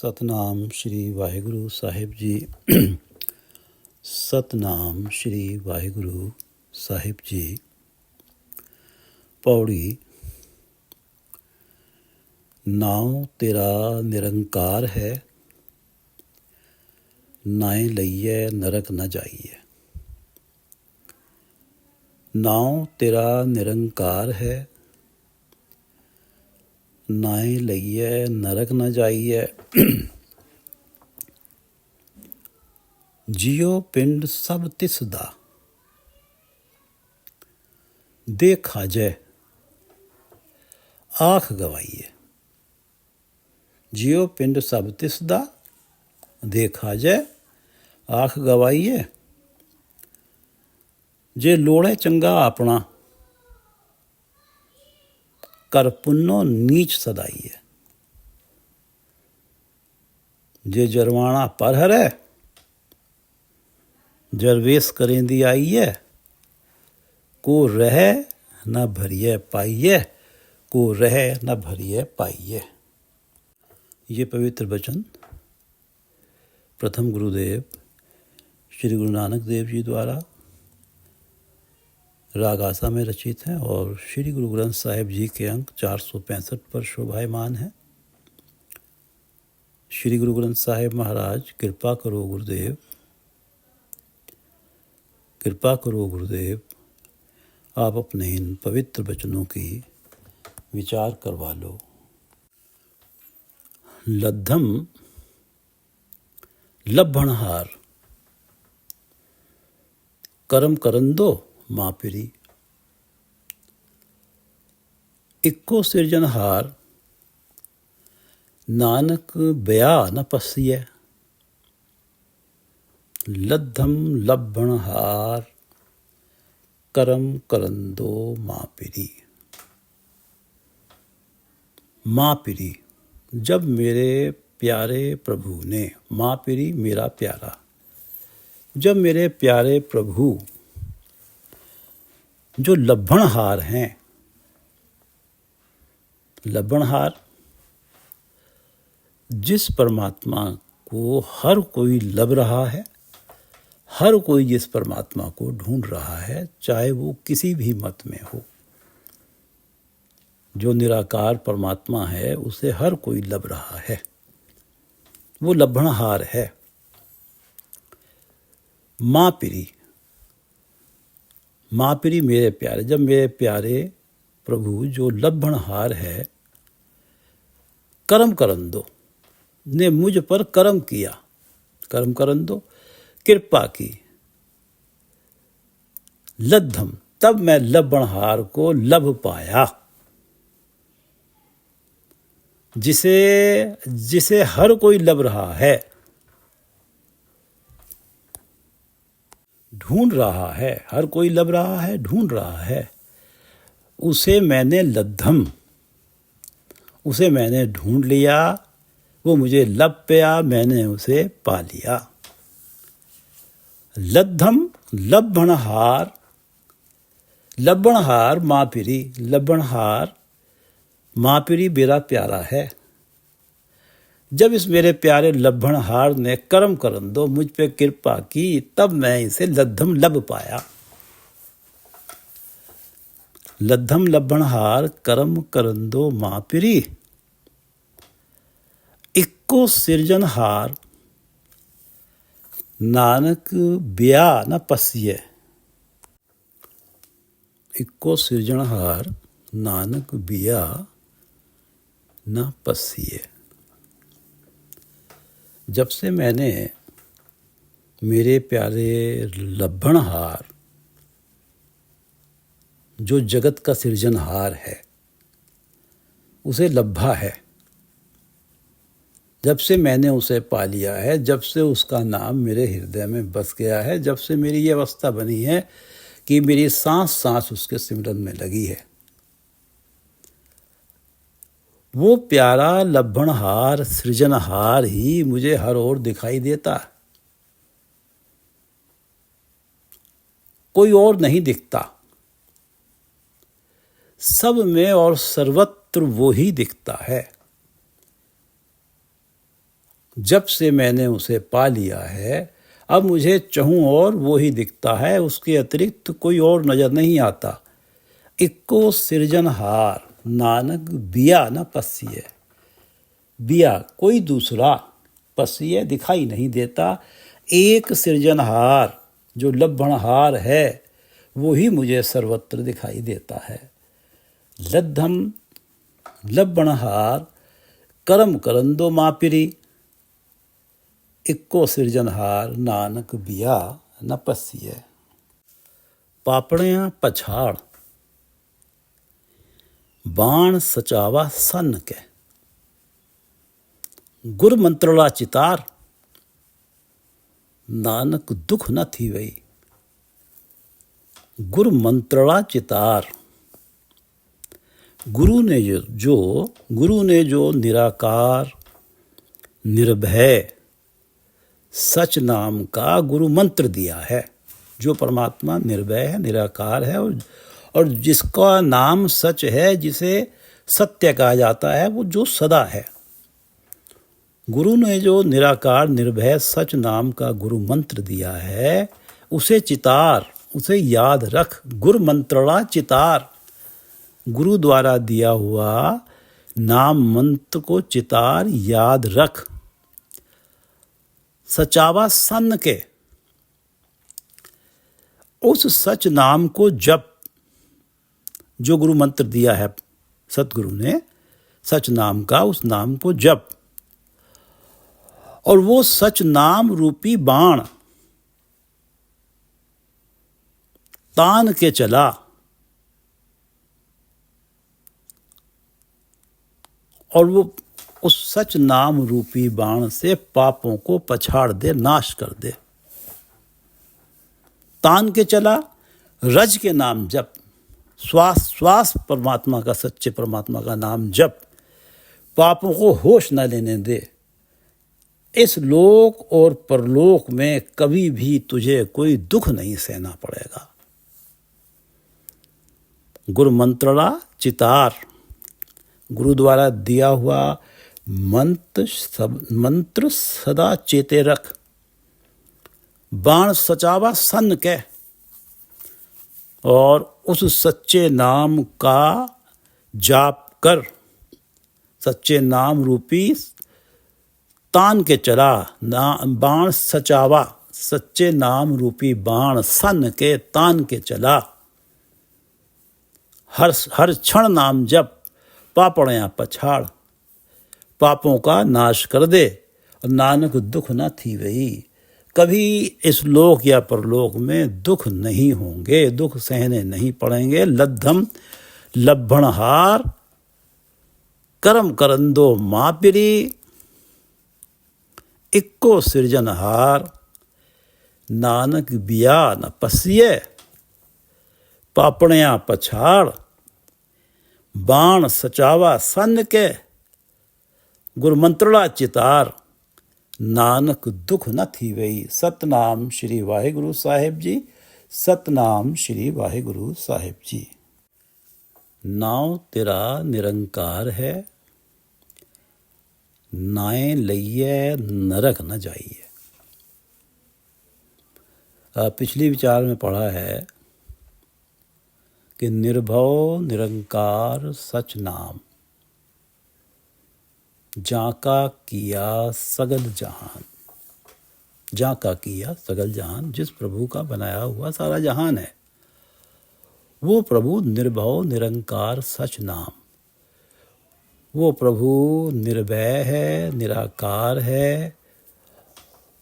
ਸਤਨਾਮ ਸ਼੍ਰੀ ਵਾਹਿਗੁਰੂ ਸਾਹਿਬ ਜੀ। ਸਤਨਾਮ ਸ਼੍ਰੀ ਵਾਹਿਗੁਰੂ ਸਾਹਿਬ ਜੀ। ਪੌੜੀ। ਨਾਉ ਤੇਰਾ ਨਿਰੰਕਾਰ ਹੈ, ਨਾਏ ਲਈਏ ਨਰਕ ਨ ਜਾਈਏ। ਨਾਉ ਤੇਰਾ ਨਿਰੰਕਾਰ ਹੈ, ਨਾਏ ਲਈਏ ਨਰਕ ਨ ਜਾਈਏ। ਜਿਉ ਪਿੰਡ ਸਭ ਤਿਸ ਦਾ, ਦੇ ਖਾਜੈ ਆਖ ਗਵਾਈਏ। ਜਿਉ ਪਿੰਡ ਸਭ ਤਿਸ ਦਾ, ਦੇ ਖਾਜੈ ਆਖ ਗਵਾਈਏ। ਜੇ ਲੋੜੇ ਚੰਗਾ ਆਪਣਾ, ਕਰ ਪੁੰਨੋ ਨੀਚ ਸਦਾਈਏ। ਜੇ ਜਰਵਾਣਾ ਪਰ ਹਰੈ, जरवेश करेंदी आइए। को रह न भरिए पाइए, को रह न भरिए पाइए। ये पवित्र वचन प्रथम गुरुदेव श्री गुरु नानक देव जी द्वारा राग आसा में रचित हैं और श्री गुरु ग्रंथ साहिब जी के अंक 465 पर शोभायमान है। श्री गुरु ग्रंथ साहिब महाराज कृपा करो गुरुदेव, कृपा करो गुरुदेव, आप अपने इन पवित्र वचनों की विचार करवा लो। लद्धम लभणहार, करम करंदो माँ पिरी। इक्को सिरजनहार, नानक बया न पसिए। लद्धम लभणहार, करम करंदो माँ पिरी। माँ पिरी, जब मेरे प्यारे प्रभु ने, माँ पिरी मेरा प्यारा, जब मेरे प्यारे प्रभु जो लभणहार हैं, लभणहार जिस परमात्मा को हर कोई लब रहा है, हर कोई जिस परमात्मा को ढूंढ रहा है, चाहे वो किसी भी मत में हो, जो निराकार परमात्मा है उसे हर कोई लब रहा है, वो लभणहार है। माँ पिरी, माँ पिरी मेरे प्यारे, जब मेरे प्यारे प्रभु जो लभणहार है, करम करंदो ने मुझ पर कर्म किया, कर्म करंदो कृपा की। लद्धम, तब मैं लभणहार को लभ पाया, जिसे जिसे हर कोई लब रहा है, ढूंढ रहा है, हर कोई लब रहा है, ढूंढ रहा है, उसे मैंने लद्धम, उसे मैंने ढूंढ लिया, वो मुझे लब पाया, मैंने उसे पा लिया। लद्धम लभणहार, लभणहार माँ पिरी, लभणहार माँ पिरी मेरा प्यारा है। जब इस मेरे प्यारे लभणहार ने कर्म करंदो मुझ पे कृपा की, तब मैं इसे लद्धम लब पाया। लद्धम लभणहार कर्म करंदो माँ पिरी, इक्को सिरजनहार, नानक ब्या न पसिए। इक्को सिरजनहार, नानक बिया न पसिए। जब से मैंने मेरे प्यारे लभणहार, जो जगत का सिरजनहार है, उसे लब्भा है, जब से मैंने उसे पा लिया है, जब से उसका नाम मेरे हृदय में बस गया है, जब से मेरी ये अवस्था बनी है कि मेरी सांस सांस उसके सिमरन में लगी है, वो प्यारा लभणहार सृजनहार ही मुझे हर ओर दिखाई देता, कोई और नहीं दिखता। सब में और सर्वत्र वो ही दिखता है। जब से मैंने उसे पा लिया है, अब मुझे चहूँ और वो ही दिखता है, उसके अतिरिक्त कोई और नजर नहीं आता। इक्को सिरजनहार नानक बिया न पस्सिए। बिया कोई दूसरा, पस्सिए दिखाई नहीं देता। एक सिरजनहार जो लब्भणहार है वो ही मुझे सर्वत्र दिखाई देता है। लद्धम लब्भणहार करम करंदो मापिरी। इक्को सिरजनहार नानक बिया न पस्सिए। पापड़ियाँ पछाड़ बाण सचावा सन के। गुर मंत्रला चितार नानक दुख न थी वही। गुर मंत्रला चितार, गुरु ने जो निराकार निर्भय सच नाम का गुरु मंत्र दिया है। जो परमात्मा निर्भय है, निराकार है और जिसका नाम सच है, जिसे सत्य कहा जाता है, वो जो सदा है। गुरु ने जो निराकार निर्भय सच नाम का गुरु मंत्र दिया है, उसे चितार, उसे याद रख। गुरु मंत्रला चितार, गुरु द्वारा दिया हुआ नाम मंत्र को चितार, याद रख। सचावा सन के, उस सच नाम को जप। जो गुरु मंत्र दिया है सतगुरु ने सच नाम का, उस नाम को जप। और वो सच नाम रूपी बाण तान के चला। और वो उस सच नाम रूपी बाण से पापों को पछाड़ दे, नाश कर दे। तान के चला, रज के नाम जप। श्वास श्वास परमात्मा का, सच्चे परमात्मा का नाम जप। पापों को होश न लेने दे। इस लोक और परलोक में कभी भी तुझे कोई दुख नहीं सहना पड़ेगा। गुरु मंत्रला चितार, गुरु द्वारा दिया हुआ मंत्र सदा चेते रख। बाण सचावा सन के, और उस सच्चे नाम का जाप कर। सच्चे नाम रूपी तान के चला, बाण सचावा, सच्चे नाम रूपी बाण सन के तान के चला। हर क्षण नाम जप, पापड़ियाँ पछाड़, पापों का नाश कर दे। और नानक दुख न थी वही, कभी इस लोक या परलोक में दुख नहीं होंगे, दुख सहने नहीं पड़ेंगे। लद्धम लब्भणहार करम करंदो मापिरी। इक्को सिरजनहार नानक बिया न पस्सिए। पापड़ियाँ पछाड़ बाण सचावा सन के। गुरमंत्रला चितार नानक दुख न थी वही। सतनाम श्री वाहिगुरु साहिब जी। सतनाम श्री वाहिगुरु साहिब जी। नाव तेरा निरंकार है, नाएं लइए नरक न जाइए। पिछली विचार में पढ़ा है कि निर्भव निरंकार सच नाम, जाका किया सगल जहान। जाका किया सगल जहान, जिस प्रभु का बनाया हुआ सारा जहान है, वो प्रभु निर्भव निरंकार सच नाम। वो प्रभु निर्भय है, निराकार है,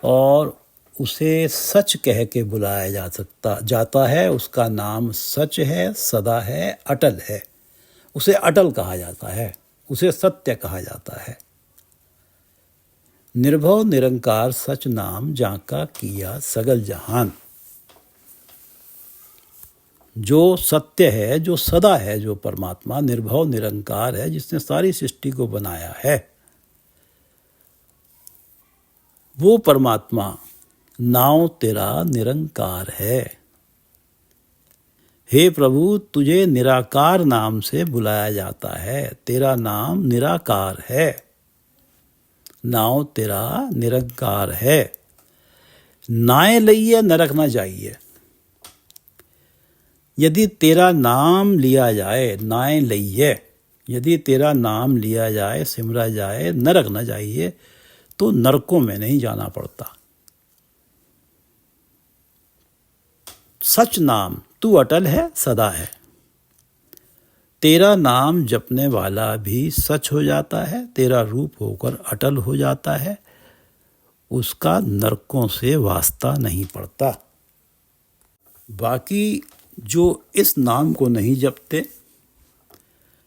और उसे सच कह के बुलाया जाता है। उसका नाम सच है, सदा है, अटल है। उसे अटल कहा जाता है, उसे सत्य कहा जाता है। निर्भव निरंकार सच नाम, जाका किया सगल जहान। जो सत्य है, जो सदा है, जो परमात्मा निर्भव निरंकार है, जिसने सारी सृष्टि को बनाया है, वो परमात्मा नाव तेरा निरंकार है। हे प्रभु, तुझे निराकार नाम से बुलाया जाता है। तेरा नाम निराकार है। नाव तेरा निरंकार है। नाए लइए नरक न जाइए। यदि तेरा नाम लिया जाए, नाए लइए, यदि तेरा नाम लिया जाए, सिमरा जाए, नरक न जाइए, तो नरकों में नहीं जाना पड़ता। सच नाम तू अटल है, सदा है। तेरा नाम जपने वाला भी सच हो जाता है, तेरा रूप होकर अटल हो जाता है, उसका नरकों से वास्ता नहीं पड़ता। बाकी जो इस नाम को नहीं जपते,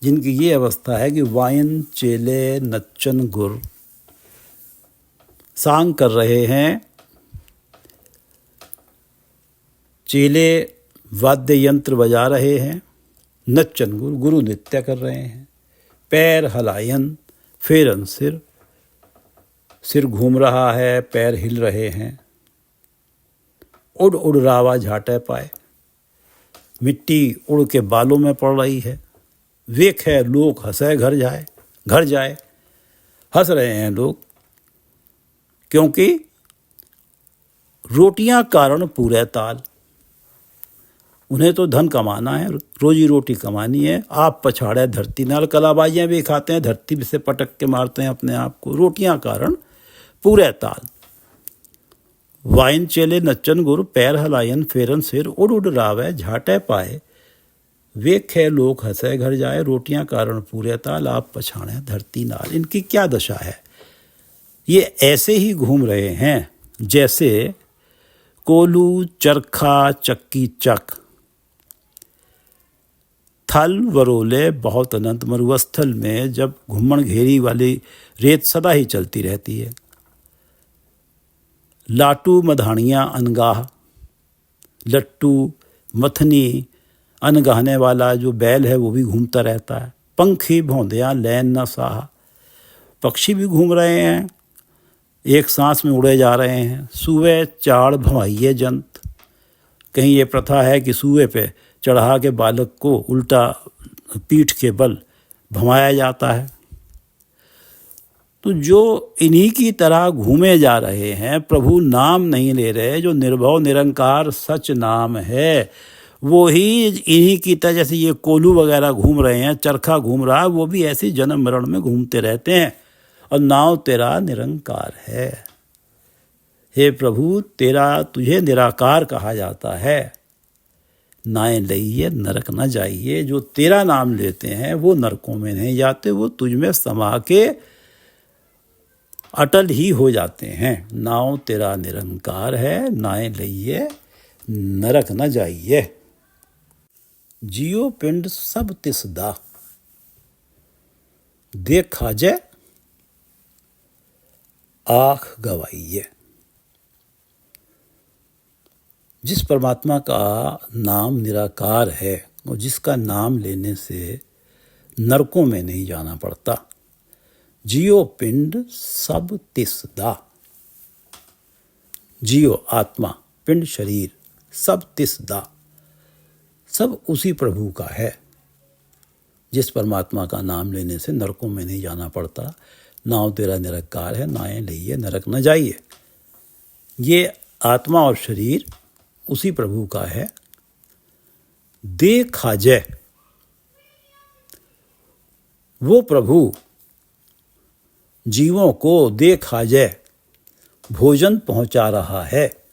जिनकी ये अवस्था है कि वायन चेले नच्चन गुर सांग कर रहे हैं, चेले वाद्य यंत्र बजा रहे हैं, नच्चन गुरु गुरु नृत्य कर रहे हैं, पैर हलायन फेरन सिर, सिर घूम रहा है, पैर हिल रहे हैं, उड़ उड़ रावा झाटे पाए, मिट्टी उड़ के बालों में पड़ रही है, वेख है लोग हंसे घर जाए, हंस रहे हैं लोग, क्योंकि रोटियां कारण पूरे ताल। उन्हें तो धन कमाना है, रोजी रोटी कमानी है। आप पछाड़े धरती नाल, कलाबाजियाँ भी खाते हैं, धरती से पटक के मारते हैं अपने आप को। रोटियां कारण पूरे ताल। वाइन चेले नच्चन गुर, पैर हलायन फेरन सिर, उड़ उड़ रावे झाटे पाए, वेखे लोग हंसे घर जाए, रोटियां कारण पूरे ताल, आप पछाड़े धरती नाल। इनकी क्या दशा है? ये ऐसे ही घूम रहे हैं जैसे कोलू चरखा चक्की चक, थल वरोले बहुत अनंत। मरुस्थल में जब घुमन घेरी वाली रेत सदा ही चलती रहती है। लाटू मधानियाँ अनगाह, लट्टू मथनी अनगाहने वाला जो बैल है वो भी घूमता रहता है। पंखी भौंदियाँ लैन न साह, पक्षी भी घूम रहे हैं, एक सांस में उड़े जा रहे हैं। सूए चाड़ भवाइये जंत, कहीं ये प्रथा है कि सूए पे चढ़ा के बालक को उल्टा पीठ के बल भमाया जाता है। तो जो इन्हीं की तरह घूमे जा रहे हैं, प्रभु नाम नहीं ले रहे, जो निर्भव निरंकार सच नाम है, वो ही इन्हीं की तरह, जैसे ये कोलू वगैरह घूम रहे हैं, चरखा घूम रहा है, वो भी ऐसे जन्म मरण में घूमते रहते हैं। और नाव तेरा निरंकार है। हे प्रभु, तुझे निराकार कहा जाता है। नाए लइए नरक न जाइए। जो तेरा नाम लेते हैं वो नरकों में नहीं जाते, वो तुझ में समा के अटल ही हो जाते हैं। नाव तेरा निरंकार है, नाए लइए नरक न जाइए। जियो पिंड सब तिस दा, देखा जय आँख गवाइए। जिस परमात्मा का नाम निराकार है और जिसका नाम लेने से नरकों में नहीं जाना पड़ता, जियो पिंड सब तिस दा। जियो आत्मा, पिंड शरीर, सब तिस दा, सब उसी प्रभु का है। जिस परमात्मा का नाम लेने से नरकों में नहीं जाना पड़ता। नाव तेरा निरंकार है, नाए लइए नरक न जाइए। ये आत्मा और शरीर उसी प्रभु का है। दे खाजे, वो प्रभु जीवों को दे खाजे भोजन पहुंचा रहा है।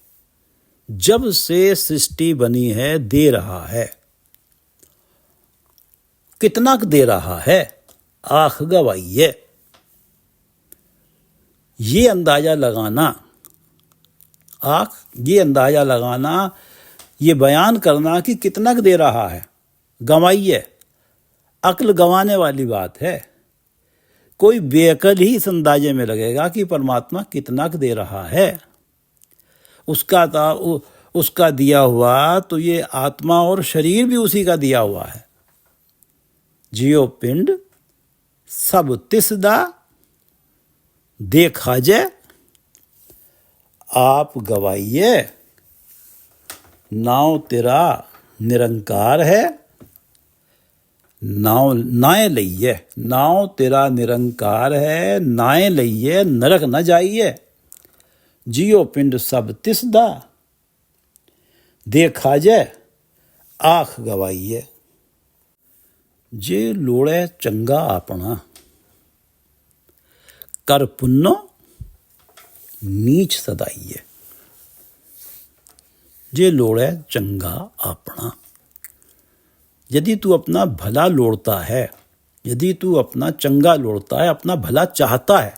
जब से सृष्टि बनी है दे रहा है। कितना दे रहा है? आँख गवाइए। ये अंदाजा लगाना, ये बयान करना कि कितना दे रहा है, गंवाइए। अक्ल गंवाने वाली बात है। कोई बेअक्ल ही इस अंदाजे में लगेगा कि परमात्मा कितना दे रहा है। उसका दिया हुआ तो ये आत्मा और शरीर भी उसी का दिया हुआ है। जियो पिंड सब तिस दा, देखा जे आप गवाइए। नाव तेरा निरंकार है, नाव नाए लइए, नाव तेरा निरंकार है, नाए लइए नरक न जाइए। जियो पिंड सब तिसदा, देखा जय आख गवाइए। जे लोड़े चंगा अपना, कर पुन्नो नीच सदाइए। जे लोड़े चंगा अपना, यदि तू अपना भला लोड़ता है, यदि तू अपना चंगा लोड़ता है, अपना भला चाहता है,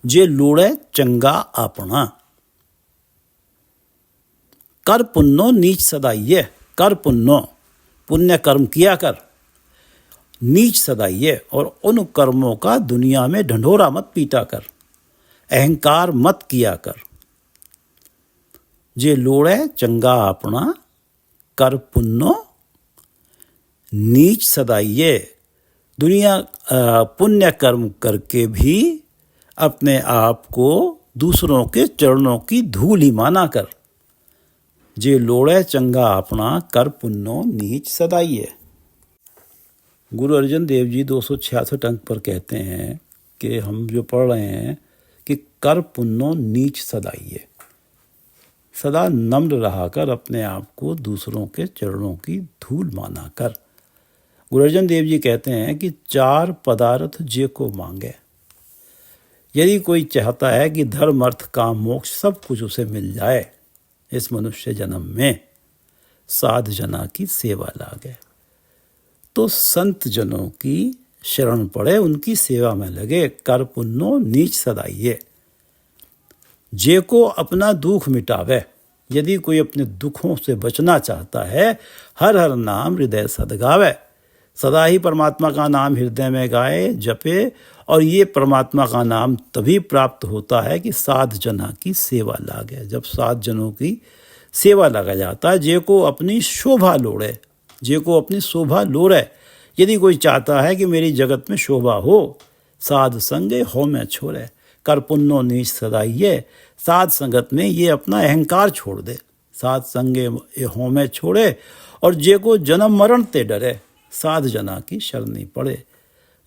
जे लोड़े चंगा अपना, कर पुन्नो नीच सदाइए। कर पुन्नो, पुण्य कर्म किया कर, नीच सदाइए, और उन कर्मों का दुनिया में ढंढोरा मत पीटा कर, अहंकार मत किया कर। जे लोड़े चंगा अपना, कर पुन्नो नीच सदाइए। दुनिया पुण्य कर्म करके भी अपने आप को दूसरों के चरणों की धूल ही माना कर। जे लोड़े चंगा अपना, कर पुन्नो नीच सदाइए। गुरु अर्जन देव जी 266 अंक पर कहते हैं कि हम जो पढ़ रहे हैं कि कर पुन्नो नीच सदाइए, सदा नम्र रहा कर, अपने आप को दूसरों के चरणों की धूल माना कर। गुरु अर्जन देव जी कहते हैं कि 4 पदार्थ जे को मांगे। यदि कोई चाहता है कि धर्म अर्थ काम मोक्ष सब कुछ उसे मिल जाए इस मनुष्य जन्म में, साध जना की सेवा लागे, तो संत जनों की शरण पड़े, उनकी सेवा में लगे। कर पुन्नो नीच सदाइए। जे को अपना दुख मिटावे, यदि कोई अपने दुखों से बचना चाहता है, हर हर नाम हृदय सदगावे। सदा ही परमात्मा का नाम हृदय में गाए, जपे, और ये परमात्मा का नाम तभी प्राप्त होता है कि साध जना की सेवा लागे। जब साध जनों की सेवा लगा जाता है, जे को अपनी शोभा लोड़े, जे को अपनी शोभा लोड़े। यदि कोई चाहता है कि मेरी जगत में शोभा हो, साध संगे हो में छोड़े। कर पुन्नो नीच सदाइए। साध संगत में ये अपना अहंकार छोड़ दे, साध संगे हो में छोड़े, और जे को जन्म मरण ते डरे, साध जना की शरणी पड़े।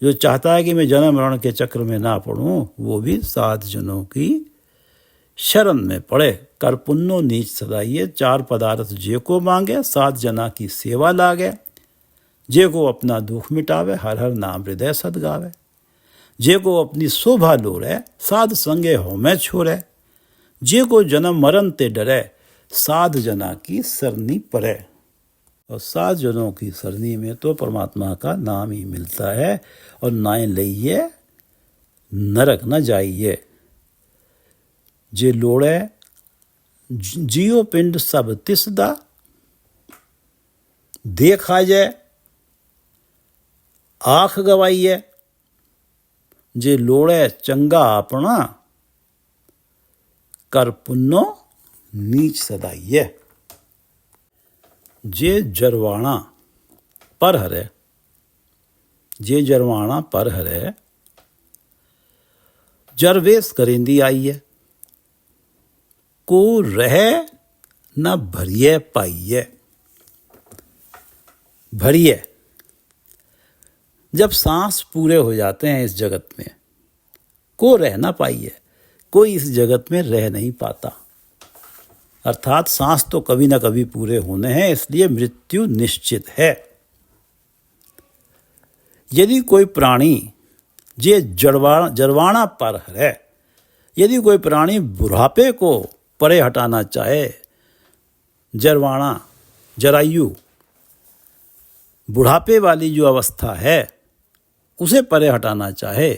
जो चाहता है कि मैं जन्म मरण के चक्र में ना पड़ूं, वो भी साध जनों की शरण में पड़े। कर पुन्नो नीच सदाइए। 4 पदार्थ जे को मांगे, साध जना की सेवा लागे। जे को अपना दुख मिटावे, हर हर नाम हृदय सदगावे। जे को अपनी शोभा लोरे, साध संगे हो में छोड़े। जे को जन्म मरण ते डरे, साध जना की सरनी पड़े। और साध जनों की सरनी में तो परमात्मा का नाम ही मिलता है। और नाए लइए नरक न जाइए। जे लोड़े जियो पिंड सब तिसदा, देखा जाए आख गवाइए। जे लोड़े चंगा अपना, कर पुन्नो नीच सदाइए। जे जरवाणा पर हरे, जे जरवाणा पर हरे, जरवेश करेंदी आइए। को रहे न भरिए पाइए। भरिए, जब सांस पूरे हो जाते हैं इस जगत में, को रह ना पाइए। कोई इस जगत में रह नहीं पाता, अर्थात सांस तो कभी ना कभी पूरे होने हैं, इसलिए मृत्यु निश्चित है। यदि कोई प्राणी जे जरवाणा पर है, यदि कोई प्राणी बुढ़ापे को परे हटाना चाहे, जरवाणा जरायु बुढ़ापे वाली जो अवस्था है उसे परे हटाना चाहे,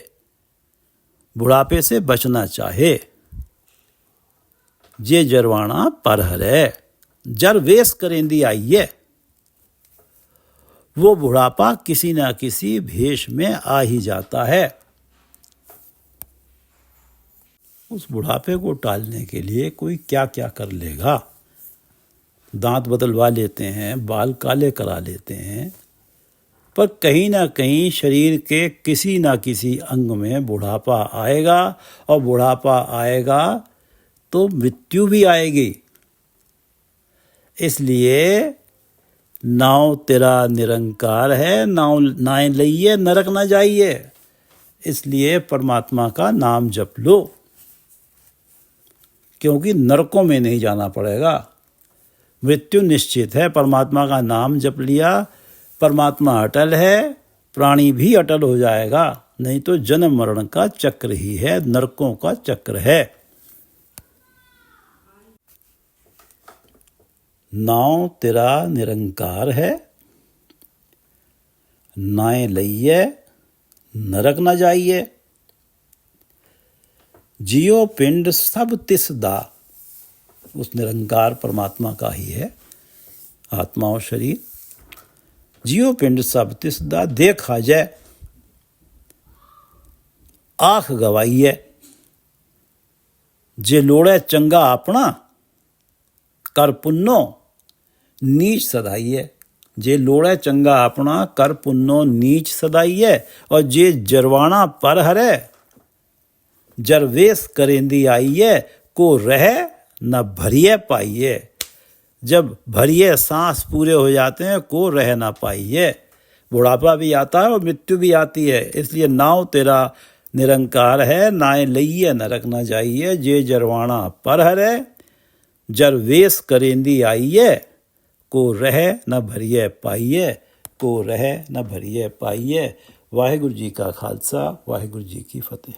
बुढ़ापे से बचना चाहे, जे जरवाणा पर हरे, जर वेश करेंदी आइए। वो बुढ़ापा किसी ना किसी भेष में आ ही जाता है। उस बुढ़ापे को टालने के लिए कोई क्या क्या कर लेगा। दांत बदलवा लेते हैं, बाल काले करा लेते हैं, पर कहीं ना कहीं शरीर के किसी ना किसी अंग में बुढ़ापा आएगा, और बुढ़ापा आएगा तो मृत्यु भी आएगी। इसलिए नाव तेरा निरंकार है, नाव नाए लइए नरक ना जाइए। इसलिए परमात्मा का नाम जप लो, क्योंकि नरकों में नहीं जाना पड़ेगा। मृत्यु निश्चित है। परमात्मा का नाम जप लिया, परमात्मा अटल है, प्राणी भी अटल हो जाएगा। नहीं तो जन्म मरण का चक्र ही है, नरकों का चक्र है। नाव तेरा निरंकार है, नाए लइए नरक न जाइए। जियो पिंड सब तिस दा, उस निरंकार परमात्मा का ही है आत्मा और शरीर। जियो पिंड सब तिस दा, देखा जाए आख गवाइए। जे लोड़े चंगा अपना, कर पुन्नो नीच सदाइए। जे लोड़े चंगा अपना, कर पुन्नो नीच सदाइए। और जे जरवाना पर हरे, जरवेश करेंदी आइए। को रह न भरिए पाइए। जब भरिए सांस पूरे हो जाते हैं, को रह ना पाइए। बुढ़ापा भी आता है और मृत्यु भी आती है। इसलिए नाव तेरा निरंकार है, नाए लइए नरक न जाइए। जे जरवाना पर हरे, जरवेश करेंदी आइए। को रह न भरिए पाइए, को रह न भरिए पाइए। वाहिगुरु जी का खालसा, वाहिगुरु जी की फतेह।